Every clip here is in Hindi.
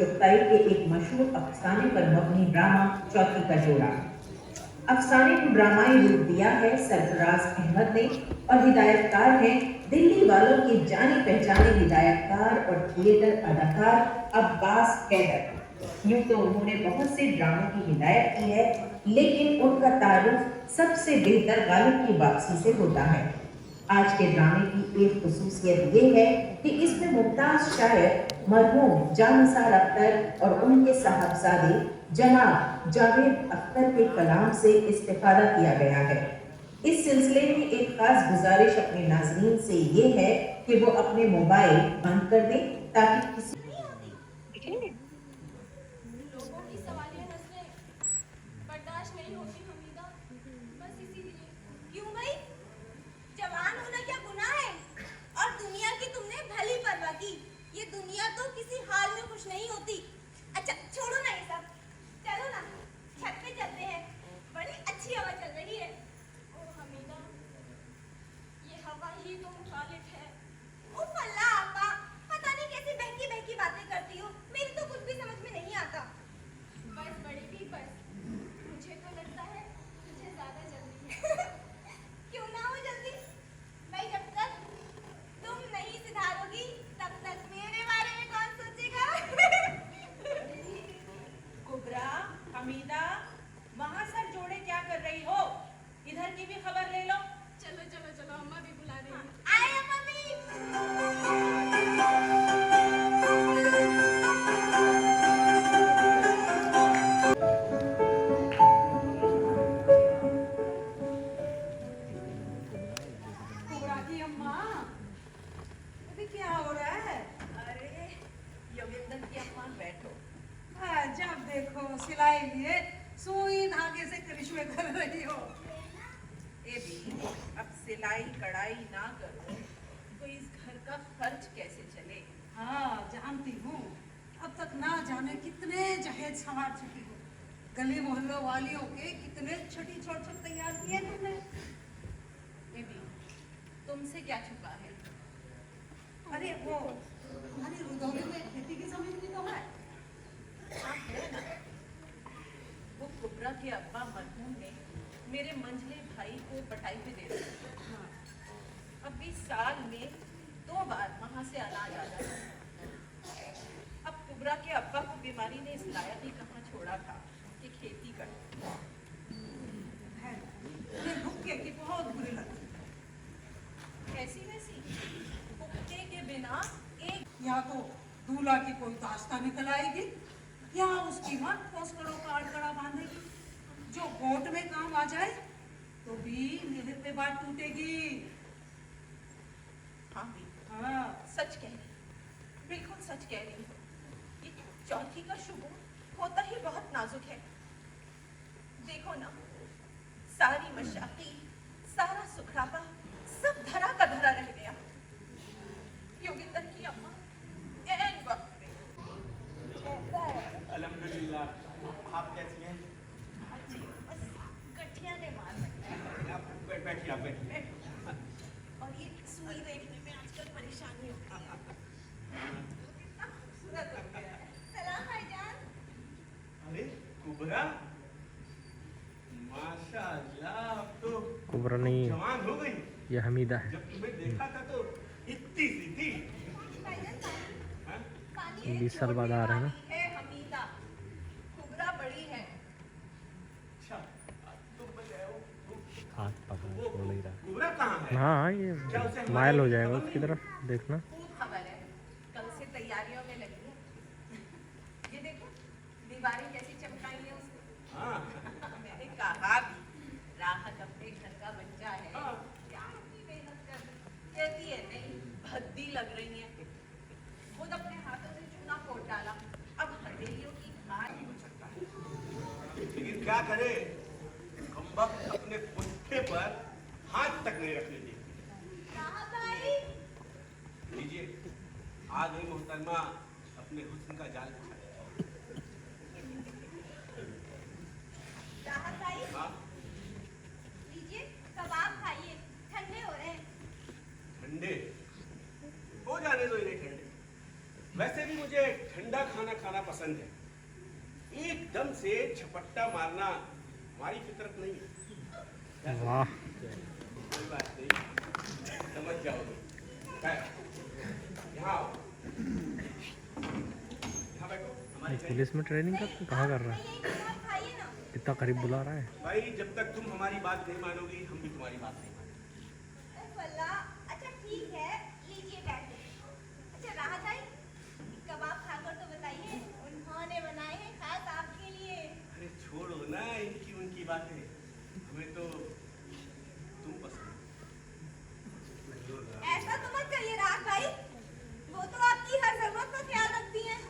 चुगताई के एक मशहूर अफसाने पर मबनी ड्रामा चौथी का जोड़ा। अफसाने को ड्रामाई रूप दिया है सरफराज अहमद ने और हिदायतकार हैं दिल्ली वालों के जाने पहचाने हिदायतकार और थिएटर अदाकार अब्बास हैदर। यूं तो उन्होंने बहुत से ड्रामों की हिदायत की है, लेकिन उनका तारुफ सबसे बेहतर गालिब की वापसी से होता है। आज के ड्रामे की एक खुसूसियत ये है कि इसमें मुमताज शायर मरहूम जानिसार अख्तर और उनके साहबजादे जनाब जावेद अख्तर के कलाम से इस्तेफादा किया गया है। इस सिलसिले में एक खास गुजारिश अपने नाज़रीन से ये है कि वो अपने मोबाइल बंद कर दें ताकि किसी लोगों की सवालिया नस्लें बर्दाश्त नहीं होती हमीदा, बस इसीलिए। क्यों भाई, जवान होना क्या गुनाह है? और दुनिया की तुमने भली परवाह की। ये दुनिया तो किसी हाल में खुश नहीं होती। अच्छा छोड़ो ना ये सब, चलो ना छत पे चलते हैं, बड़ी अच्छी हवा चल रही है। ओ हमीदा, ये हवा ही तो मुखालिफ है। उफ अल्लाह आपा, पता नहीं कैसी बहकी बहकी बातें करती हो, मेरी तो कुछ भी समझ में नहीं आता। बस बड़ी भी बस, मुझे तो लगता है तुझे ज्यादा जल्दी है। क्यों ना हो जल्दी भाई, जब तक तुम नहीं सुधारोगी तब तक मेरे बारे में कौन सोचेगा? कुबरा, हमीदा, वहाँ सर जोड़े क्या कर रही हो? इधर की भी खबर ले लो। चलो चलो चलो, अम्मा भी बुला रही है। आए अम्मा भी। कुबरा की अम्मा, अभी क्या हो रहा है? अरे योगेंद्र की अम्मा बैठो। जब देखो सिलाई लिए सुई धागे से करिश्मे कर रही हो। ए भी, अब सिलाई कढ़ाई ना करो तो इस घर का खर्च कैसे चले? हाँ जानती हूँ, अब तक ना जाने कितने जहेज संवार चुकी हो। गली मोहल्लों वालियों के कितने छठी छोड़ छोड़ तैयार किए तुमने। ए भी, तुमसे क्या छुपा है? अरे वो हमारी रुदौली में खेती की जमीन भी तो है। हाँ है ना। वो कुबरा के अब्बा मरहूम ने मेरे मंझले भाई को बटाई पे दे दिया। अभी साल में 2 बार वहां से अनाज आ जाता है। अब कुबरा के अब्बा को बीमारी ने इस लायक ही कहाँ छोड़ा था कि खेती कर। है ये भुक्के की बहुत बुरी लगती। ऐसी वैसी कुत्ते के बिना एक या तो दूल्हा की कोई दास्ता निकल आएगी, या उसकी माँ ठोस कड़ों का अड़कड़ा बांधेगी जो वोट में काम आ जाए तो भी मेरे पे बात टूटेगी। हाँ भी, हाँ सच कह रही, बिल्कुल सच कह रही हो। ये चौथी का शुभ होता ही बहुत नाजुक है। देखो ना, सारी मशाकी, सारा सुखरापा सब धरा का धरा रह गया। योगिंदर की अम्मा ऐन वक्त पे ऐसा है। अल्हम्दुलिल्लाह, आप कैसी हैं? जी, बस गठिया ने मार रखा आप बैठिए, आप बैठिए। है। और ये सुई देखने में आजकल परेशानी होती है। कितना खूबसूरत हो गया है। सलाम भाईजान। अरे कुबरा, माशाअल्लाह, आप तो कुबरा नहीं है, जवान हो गई। ये हमीदा है। जब तुम्हें देखा था तो इतनी सी थी। भाईजान हाँ? पानी 20 साल बाद आ रहा है ना। है हमीदा, कुबरा बड़ी है। अच्छा, तुम बताओ हाथ पकड़ छोड़ नहीं रहा। कुबरा कहाँ है? हाँ ये माइल हो जाएगा उसकी तरफ, देखना। खूब खबर है, कल से तैयारियों में लगी है। ये देखो दीवारें कैसी चमकाई है उसने। हाँ, मैंने कहा भी राहत अपने घर का बच्चा है, हाँ। क्या अपनी मेहनत कर कहती है नहीं, भद्दी लग रही है। खुद अपने हाथों से चूना फोड़ डाला, अब हथेलियों की खाद नहीं हो सकता है। लेकिन क्या करे, कमबख्त अपने पुट्ठे पर हाथ तक नहीं रखने देती। कहाँ भाई? लीजिए, आ गई मोहतरमा अपने हुस्न का जाल बिछाने। राहत भाई, हाँ, लीजिए कबाब खाइए, ठंडे हो रहे हैं। ठंडे हो जाने दो इन्हें ठंडे। वैसे भी मुझे ठंडा खाना खाना खाना पसंद है। एकदम से झपट्टा मारना हमारी फितरत नहीं है। वाह, कोई बात नहीं, समझ जाओगे। यहाँ आओ, यहाँ बैठो। हमारे पुलिस में ट्रेनिंग कहाँ कर रहा है? यही कबाब खाइए ना। इतना करीब बुला रहा है। भाई, जब तक तुम हमारी बात नहीं मानोगी, हम भी तुम्हारी बात नहीं मानेंगे। ओ फल्ला, अच्छा ठीक है, लीजिए बैठे। अच्छा राहत आई, कबाब खाकर तो बताइए, उन्होंने बनाए हैं खास आपके लिए। अरे छोड़ो ना इनकी उनकी बातें, हमें तो तुम पसंद। ऐसा तो मत करिए राहत भाई, वो तो आपकी हर जरूरत का ख्याल रखती हैं।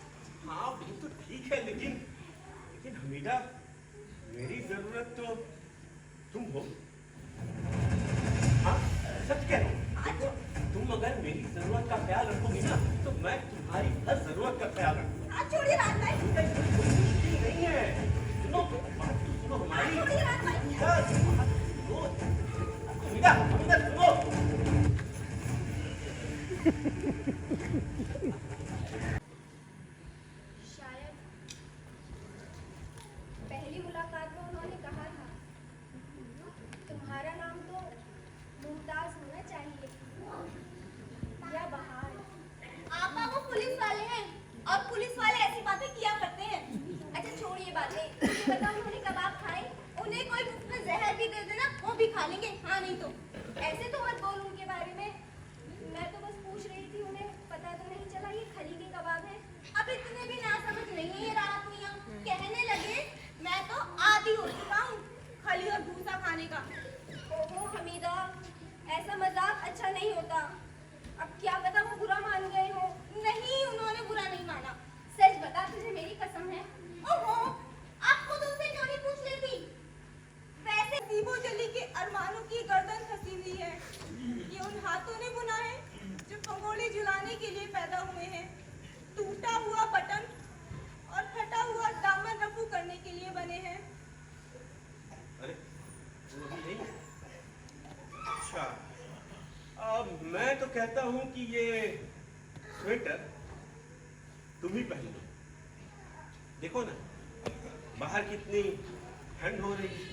हाँ वो तो ठीक है, लेकिन हमीदा, मेरी जरूरत तो तुम हो। हाँ सच कह रहा हूँ। देखो, तुम अगर मेरी जरूरत का ख्याल रखोगी ना, तो मैं तुम्हारी हर जरूरत का ख्याल रखूंगा। हाथ छोड़िए राहत भाई। नहीं है, सुनो बात तो सुनो हमारी। हाथ छोड़िए राहत भाई। हमीदा, हमीदा सुनो। शायद पहली मुलाकात में उन्होंने कहा था, तुम्हारा नाम तो मुमताज होना चाहिए या बहार। आपा वो पुलिस वाले हैं और पुलिस वाले ऐसी बातें किया करते हैं। अच्छा छोड़िए बातें, मुझे बताओ उन्होंने कबाब खाए? उन्हें कोई मुफ्त में जहर भी दे देना, वो भी खा लेंगे। हाँ नहीं तो ऐसे तो मत बोल उनके बारे में। मैं तो बस पूछ रही थी, उन्हें पता तो नहीं चला ये खली के कबाब है? अब इतने भी ना समझ नहीं है ये राहत मियां। कहने लगे मैं तो आदी हो चुका हूँ खली और भूसा खाने का। ओहो हमीदा, ऐसा मजाक अच्छा नहीं होता। अब क्या पता वो बुरा मान गए हो। नहीं, उन्होंने बुरा नहीं माना। सच बता, तुझे मेरी कसम है। ओहो, आपको तुमसे क्यों नहीं पूछ लेती? वैसे दीपो जली के अरमानों की गर्दन फंसी हुई है। ये उन हाथों ने बुना है जो पंगोड़े झुलाने के लिए पैदा हुए हैं। टूटा हुआ बटन और फटा हुआ दामन रफू करने के लिए बने हैं। अरे वो भी नहीं। अच्छा, मैं तो कहता हूँ कि ये स्वेटर तुम ही पहन लो। देखो ना, बाहर कितनी ठंड हो रही है।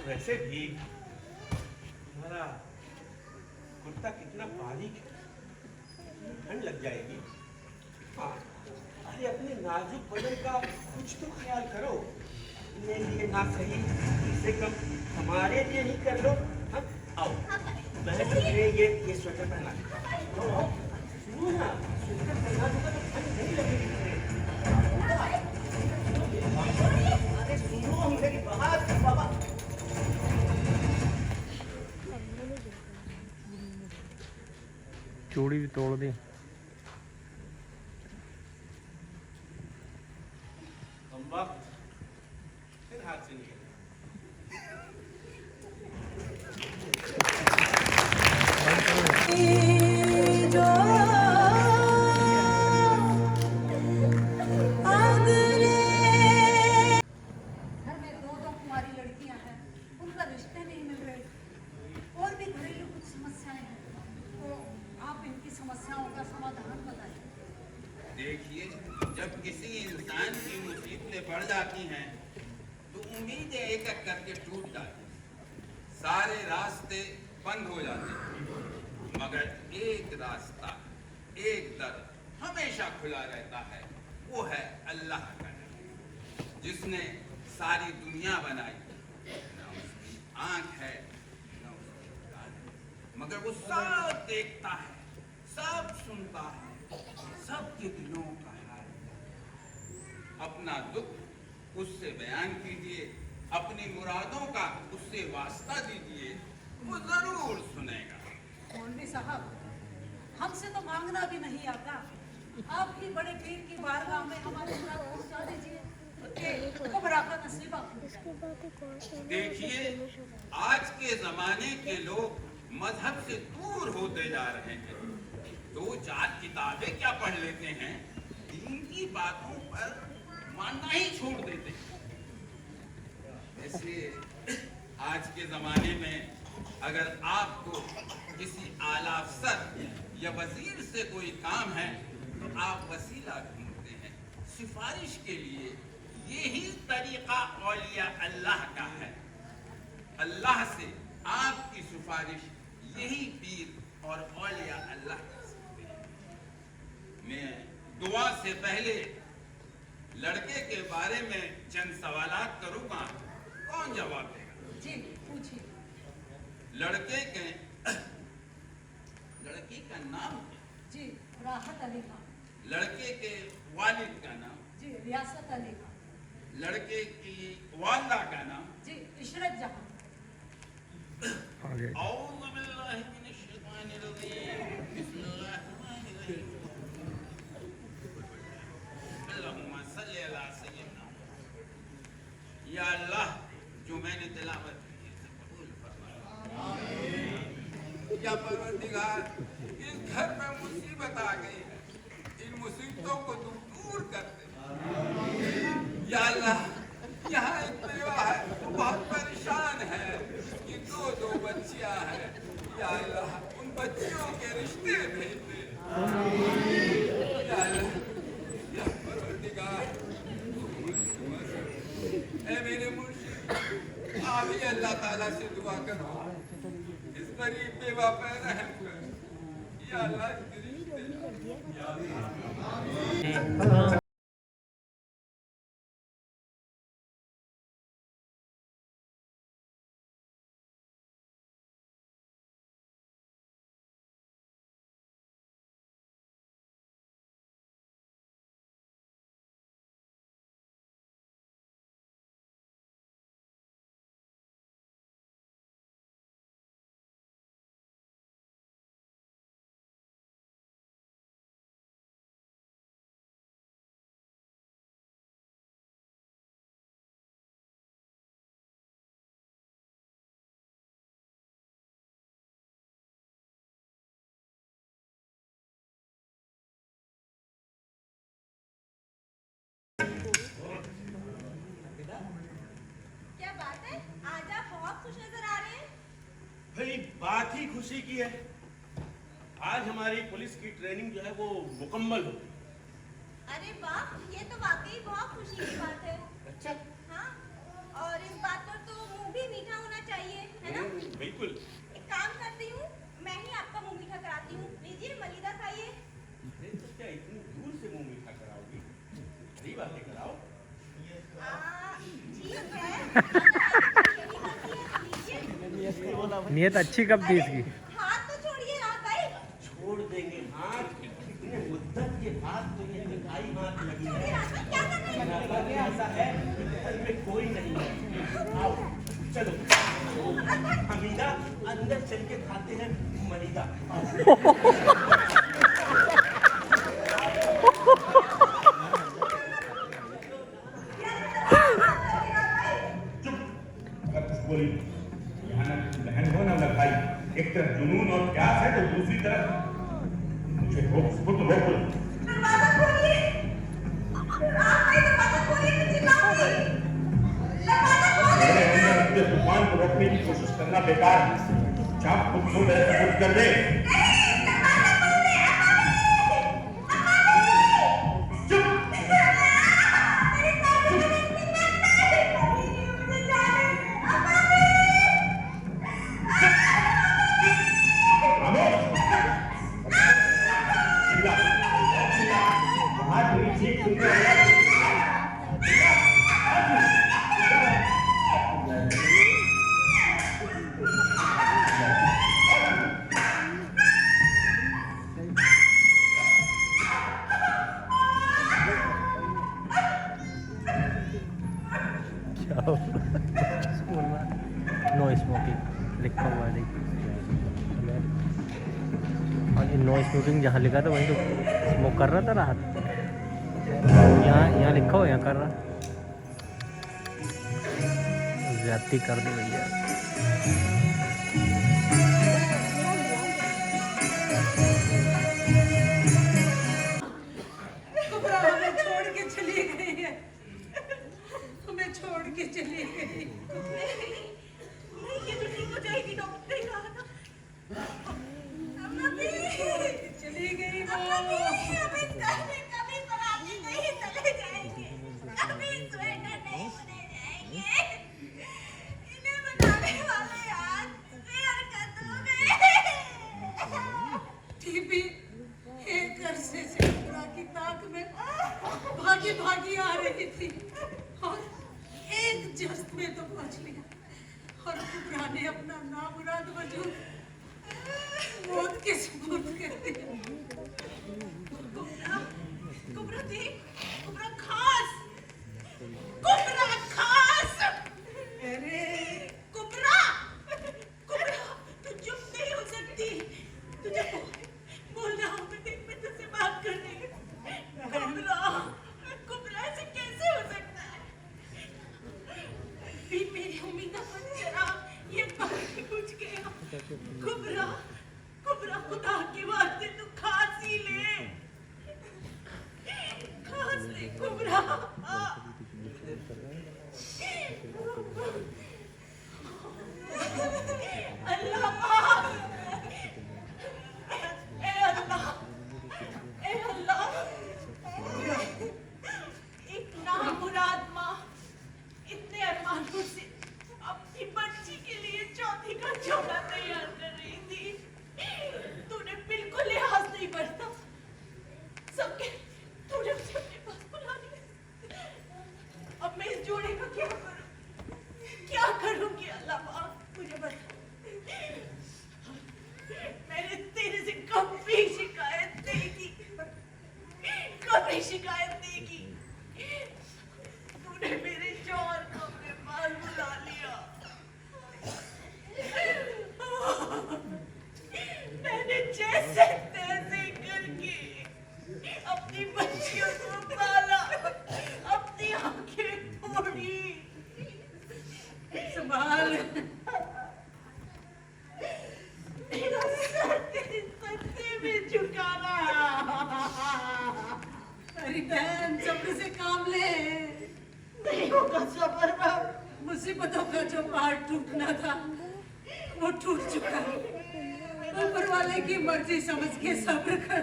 वैसे भी तुम्हारा कुर्ता कितना बारीक है, ठंड लग जाएगी। हाँ, अरे अपने नाजुक बदन का कुछ तो ख्याल करो। अपने लिए ना सही, कम से कम हमारे लिए ही कर लो। हाँ, आओ, मैं तुम्हें ये स्वेटर पहना देता हूँ। सुनो ना, स्वेटर पहना दूंगा तो ठंड नहीं लगेगी तुम्हें। अरे सुनो मेरी बात बाबा। चूड़ी भी तोड़ दी। अम्मा फिर हाथ से निकल। घर में दो कुंवारी लड़कियां हैं, उनका रिश्ते नहीं मिल रहे और भी घरेलू कुछ समस्याएं हैं, तो आप इनकी समस्याओं का समाधान बताइए। देखिए, जब किसी इंसान की मुसीबतें बढ़ जाती हैं तो उम्मीदें एक एक करके टूट जाती हैं, सारे रास्ते बंद हो जाते हैं, मगर एक रास्ता, एक दर हमेशा खुला रहता है। वो है अल्लाह का दर, जिसने सारी दुनिया बनाई। न उसकी आंख है, न उसकी कान है, मगर वो सब देखता है, सब सुनता है, सबके दिलों का हाल है। अपना दुख उससे बयान कीजिए, अपनी मुरादों का उससे वास्ता दीजिए, वो जरूर सुनेगा। मौलवी साहब, हमसे तो मांगना भी नहीं आता, आप ही बड़े पीर की बारगाह में हमारे साथ पहुंचा दीजिए। कुबरा का नसीबा। देखिए, आज के जमाने के लोग मजहब से दूर होते जा रहे हैं। दो चार किताबें क्या पढ़ लेते हैं, दीन की बातों पर मानना ही छोड़ देते हैं। ऐसे आज के जमाने में अगर आपको किसी आला अफसर या वजीर से कोई काम है तो आप वसीला ढूंढते हैं, सिफारिश के लिए यही तरीका औलिया अल्लाह का है। अल्लाह से आपकी सिफारिश यही पीर और औलिया अल्लाह कर सकते हैं। मैं दुआ से पहले लड़के के बारे में चंद सवालात करूंगा, कौन जवाब देगा? जी पूछिए। लड़के का नाम? जी राहत अली खान। लड़के के वालिद का नाम? जी रियासत अली खान। लड़के की वालिदा का नाम? जी इशरत जहां। आगे औज़ु बिल्लाहि मिनश शैतानिर रजीम, बिस्मिल्लाहिर्रहमानिर्रहीम, अल्लाहुम्मा सल्ली अला सय्यिदना। या अल्लाह, जो मैंने तिलावत की है इसे कबूल फरमा। आमीन। या परवरदिगार, इस घर में मुसीबत आ गई, इन मुसीबतों को तुम दूर कर दे। या अल्लाह, यहाँ एक बेवा है, वो बहुत परेशान है, इसकी दो बच्चियां हैं। या अल्लाह, उन बच्चियों के रिश्ते भेज दे। या अल्लाह, या परवरदिगार, ऐ मेरे मुर्शिद, आप ही अल्लाह ताला से दुआ करो, इस गरीब बेवा पे रहम कर। या अल्लाह, इसके रिश्ते या अल्लाह। क्या बात है, आज आप बहुत खुश नजर आ रहे हैं। भाई बात ही खुशी की है। आज हमारी पुलिस की ट्रेनिंग जो है वो मुकम्मल हो गई। अरे वाह, ये तो वाकई बहुत खुशी की बात है। अच्छा। हाँ, और इस बात पर तो मुंह भी मीठा होना चाहिए, है ना? बिल्कुल। एक काम करती हूँ, मैं ही आपका मुंह मीठा कराती हूँ। लीजिए मलिदा खाइए। अरे तो क्या इतनी दूर से मुंह मीठा कराओगी? सही बातें कराओ। ठीक है। यही करती है, लीजिए। नीयत अच्छी कब थी इसकी? हाथ तो छोड़िए रात भाई। छोड़ देंगे हाथ, इतने मुद्दत के बाद तो ये दिखाई हाथ लगी छोड़िए है। रात भाई, क्या कर रहे हैं? बात ऐसा है कि घर में कोई नहीं है। आओ चलो, हमीदा अंदर चल के खाते हैं मलिदा। बोली यहाँ ना बहन हो ना भाई, एक तरफ जुनून और प्यास है तो दूसरी तरफ मुझे दरवाजा खोलिए। रात भाई दरवाजा खोलिए, मैं चिल्लाऊंगी। दरवाजा खोलिए। तूफान को रोकने की कोशिश करना बेकार है। चाप खुद को मेरे सबूत कर दे। नो स्मोकिंग लिखा हुआ है, देखिए। और नो स्मोकिंग जहाँ लिखा था वहीं तो स्मोक कर रहा था राहत। यहाँ लिखा हो, यहाँ कर रहा। ज्यादती कर दी भैया। हमें छोड़ के चली गई है, हमें छोड़ के चली गई। नहीं, ये तो ठीक हो जाएगी, डॉक्टर ने कहा था। अम्मा भी चली गई वो। अम्मा भी, हमें घर में कभी पराठी नहीं चले जाए। भागी भागी आ रही थी और एक जस्त में तो पहुंच लिया और कुबरा ने अपना नामुराद वजूद मौत के सुपुर्द कर दिया। कुबरा, कुबरा देख, कुबरा खास, कुबरा खास। अरे कुबरा, कुबरा, तू चुप नहीं हो सकती। तुझे बोलना होगा, मैं तुझसे बात करनी है। कुबरा, कुबरा ऐसे कैसे हो सकता है? फिर मेरी उम्मीद पर चिराग ये बात पूछ गया। कुबरा, कुबरा खुदा के वास्ते तू खांस ही ले, खांस ले कुबरा। अल्लाह माफ, ए अल्लाह, ए अल्लाह, एक नामुराद माँ इतने अरमानों से अपनी बच्ची के लिए चौथी का जोड़ा तैयार कर रही थी, तूने बिल्कुल लिहाज नहीं बरता। सबके तूने मुझे अपने पास बुला लिया। अब मैं इस जोड़े का क्या करूं? क्या करूंगी अल्लाह माँ, मुझे बता। मैंने तेरे से कभी शिकायत नहीं की, कभी शिकायत नहीं की। तूने मेरे जौहर को अपने पास बुला लिया। मैंने जैसे तैसे करके अपनी बच्चियों को पाला, अपनी आंखें फोड़ी। संभाल। मेरा सर तेरे सत्ते में झुकाना। अरे बहन सब्र से काम ले। नहीं होगा सबर बाप। मुसीबतों का जो पहाड़ टूटना था वो टूट चुका है। ऊपर वाले की मर्जी समझ के सब्र कर।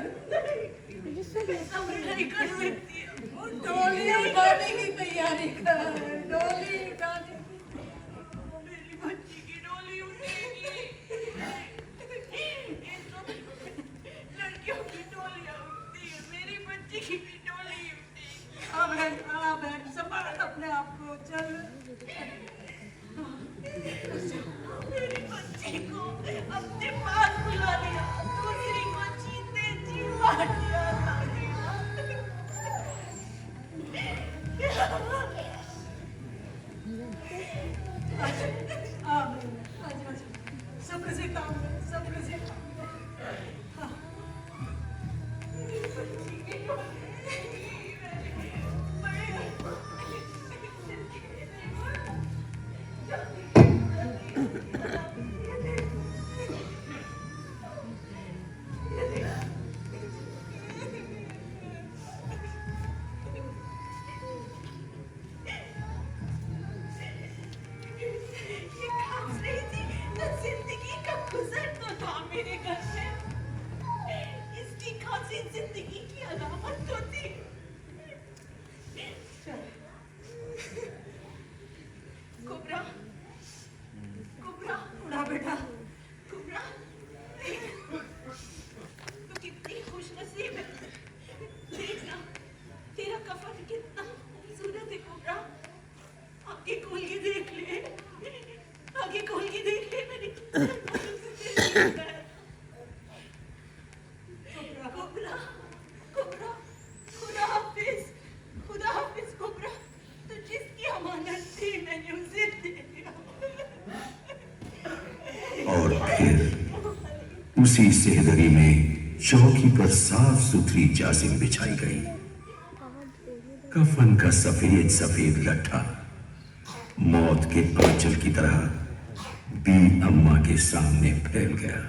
सबर नहीं कर सकती। डोली उठाने की तैयारी कर, डोली उठाने की। मेरी बच्ची की डोली उठेगी। लड़कियों की डोलियां उठती है, मेरी बच्ची की भी डोली उठेगी। हाँ बहन संभाल अपने आप को, चल। मेरी बच्ची को अपने पास बुला लिया, दूसरी को जीते जी मार दिया। सब्र से काम ले, सब्र से काम ले। हाँ। मेरी बच्ची की जिंदगी की अलामत तो थी। कुबरा, कुबरा, उड़ा बेटा। कुबरा, तू कितनी खुशनसीब है। देखना, तेरा कफन कितना खूबसूरत है कुबरा। आगे खोल के देख ले, आगे खोल के देख ले। मैंने कितना कुबरा, कुबरा, खुदा हाफिज, खुदा हाफिज कुबरा। तू जिसकी अमानत थी मैंने उसे दे दिया। और फिर उसी सेहदरी में चौकी पर साफ सुथरी जाजिम बिछाई गई। कफन का सफेद सफेद लट्ठा मौत के आंचल की तरह बी अम्मा के सामने फैल गया।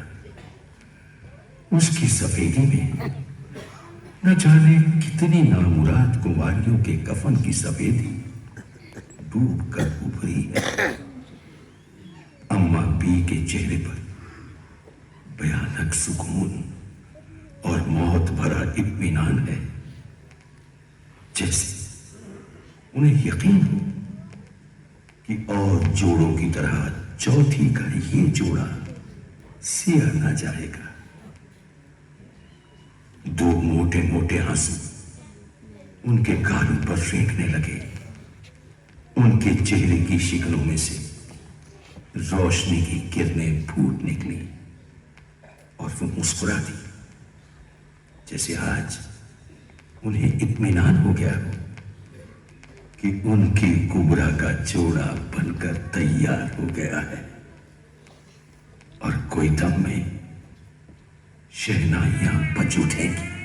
उसकी सफेदी में न जाने कितनी नामुराद कुंवारियों के कफन की सफेदी डूब कर उभरी है। अम्मा बी के चेहरे पर भयानक सुकून और मौत भरा इत्मीनान है, जैसे उन्हें यकीन हो कि और जोड़ों की तरह चौथी का ये जोड़ा सिया न जाएगा। दो मोटे मोटे आंसू उनके गालों पर फेंकने लगे। उनके चेहरे की शिकलों में से रोशनी की किरणें फूट निकली और वो मुस्कुरा दी, जैसे आज उन्हें इत्मीनान हो गया हो कि उनकी कुबरा का जोड़ा बनकर तैयार हो गया है और कोई दम में शहनाइयां बज उठेंगी।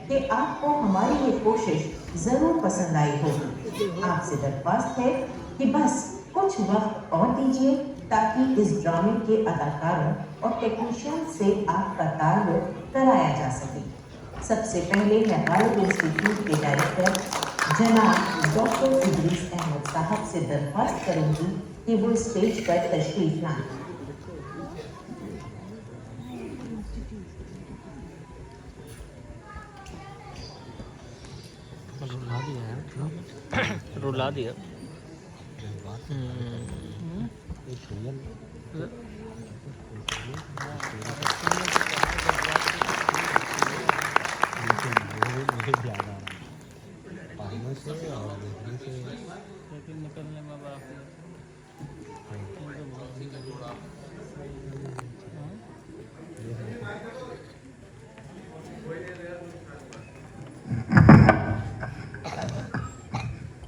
कि आपको हमारी ये कोशिश जरूर पसंद आई होगी। आपसे दरख्वास्त है कि बस कुछ वक्त और दीजिए ताकि इस ड्रामे के अदाकारों और टेक्नीशियन से आपका ताल्लुक कराया जा सके। सबसे पहले मैं गालिब इंस्टीट्यूट के डायरेक्टर जनाब डॉक्टर इदरीस अहमद साहब से दरख्वास्त करूंगी कि वो स्टेज पर तशरीफ लाएं। रुला दिया निकलने में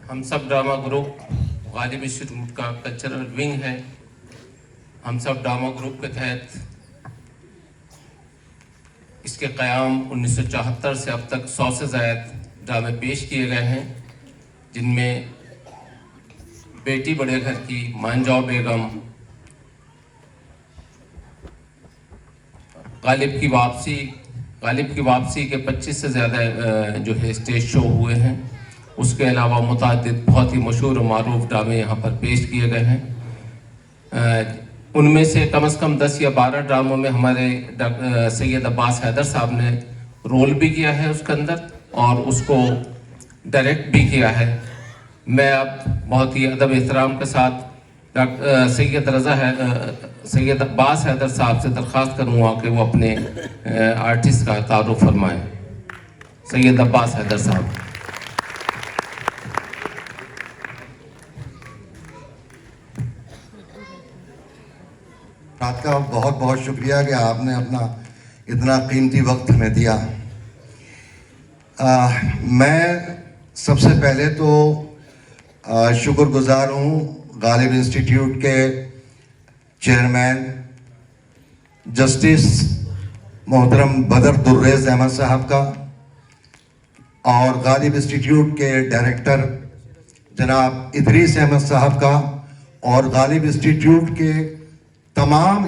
हम सब ड्रामा ग्रुप गालिब इंस्टीट्यूट का कल्चरल विंग है। हम सब ड्रामा ग्रुप के तहत इसके क़याम 1974 से अब तक 100 से ज़्यादा ड्रामे पेश किए गए हैं, जिनमें बेटी बड़े घर की, मान जाओ बेगम, गालिब की वापसी के 25 से ज़्यादा जो है स्टेज शो हुए हैं। उसके अलावा मुतादिद बहुत ही मशहूर और मारूफ ड्रामे यहाँ पर पेश किए गए हैं। उनमें से कम 10 या 12 ड्रामों में हमारे सैयद अब्बास हैदर साहब ने रोल भी किया है उसके अंदर और उसको डायरेक्ट भी किया है। मैं अब बहुत ही अदब एहतराम के साथ सैयद अब्बास हैदर साहब से दरख्वास्त करूँगा कि वो अपने आर्टिस्ट का तारुफ फरमाएं। सैयद अब्बास हैदर साहब। आपका बहुत बहुत शुक्रिया कि आपने अपना इतना कीमती वक्त हमें दिया। मैं सबसे पहले तो शुक्रगुजार हूँ गालिब इंस्टीट्यूट के चेयरमैन जस्टिस मोहतरम बदर दुर्रेज़ अहमद साहब का और गालिब इंस्टीट्यूट के डायरेक्टर जनाब इदरीस अहमद साहब का और गालिब इंस्टीट्यूट के तमाम